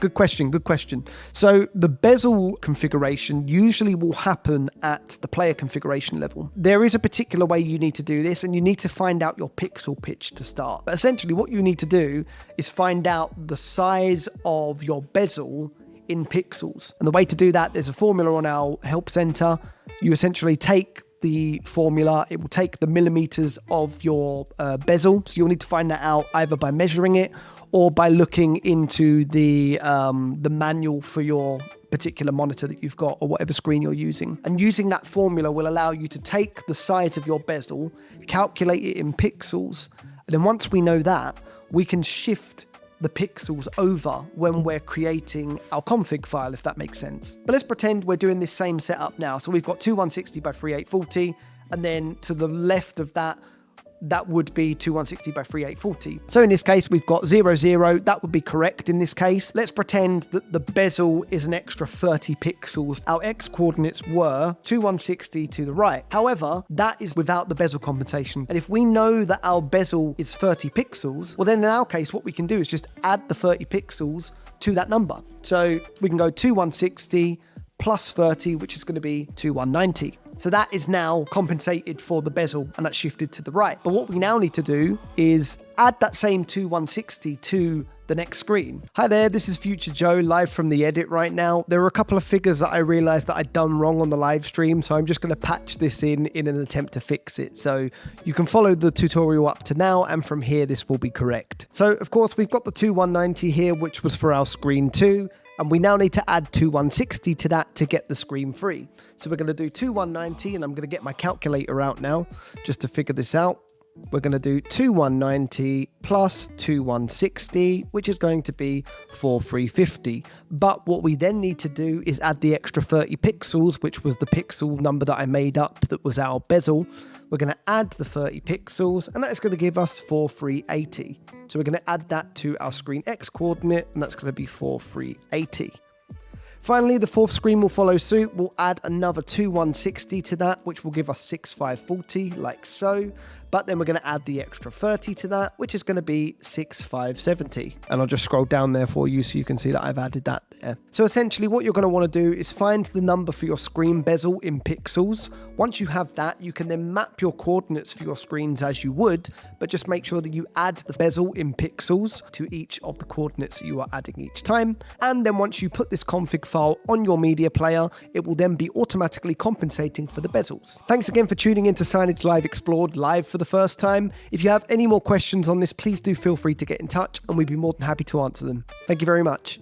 Good question. So the bezel configuration usually will happen at the player configuration level. There is a particular way you need to do this, and you need to find out your pixel pitch to start. But essentially what you need to do is find out the size of your bezel in pixels. And the way to do that, there's a formula on our help center. You essentially take the formula, it will take the millimeters of your bezel. So you'll need to find that out either by measuring it or by looking into the manual for your particular monitor that you've got or whatever screen you're using. And using that formula will allow you to take the size of your bezel, calculate it in pixels, and then once we know that, we can shift the pixels over when we're creating our config file, if that makes sense. But let's pretend we're doing this same setup now. So we've got 2160 by 3840, and then to the left of that, that would be 2160 by 3840. So in this case, we've got 0, 0. That would be correct in this case. Let's pretend that the bezel is an extra 30 pixels. Our X coordinates were 2160 to the right. However, that is without the bezel compensation. And if we know that our bezel is 30 pixels, well then in our case, what we can do is just add the 30 pixels to that number. So we can go 2160 plus 30, which is going to be 2190. So that is now compensated for the bezel, and that's shifted to the right. But what we now need to do is add that same 2160 to the next screen. Hi there, this is Future Joe, live from the edit right now. There were a couple of figures that I realized that I'd done wrong on the live stream, so I'm just going to patch this in an attempt to fix it. So you can follow the tutorial up to now, and from here this will be correct. So of course we've got the 2190 here, which was for our screen 2. And we now need to add 2160 to that to get the screen free. So we're going to do 2190, and I'm going to get my calculator out now just to figure this out. We're going to do 2190 plus 2160, which is going to be 4350. But what we then need to do is add the extra 30 pixels, which was the pixel number that I made up that was our bezel. We're going to add the 30 pixels, and that's going to give us 4380. So we're going to add that to our screen X coordinate, and that's going to be 4380. Finally, the fourth screen will follow suit. We'll add another 2160 to that, which will give us 6540, like so. But then we're going to add the extra 30 to that, which is going to be 6570. And I'll just scroll down there for you so you can see that I've added that there. So essentially what you're going to want to do is find the number for your screen bezel in pixels. Once you have that, you can then map your coordinates for your screens as you would, but just make sure that you add the bezel in pixels to each of the coordinates that you are adding each time. And then once you put this config file on your media player, it will then be automatically compensating for the bezels. Thanks again for tuning in to Signagelive Explored live for the first time. If you have any more questions on this, please do feel free to get in touch, and we'd be more than happy to answer them. Thank you very much.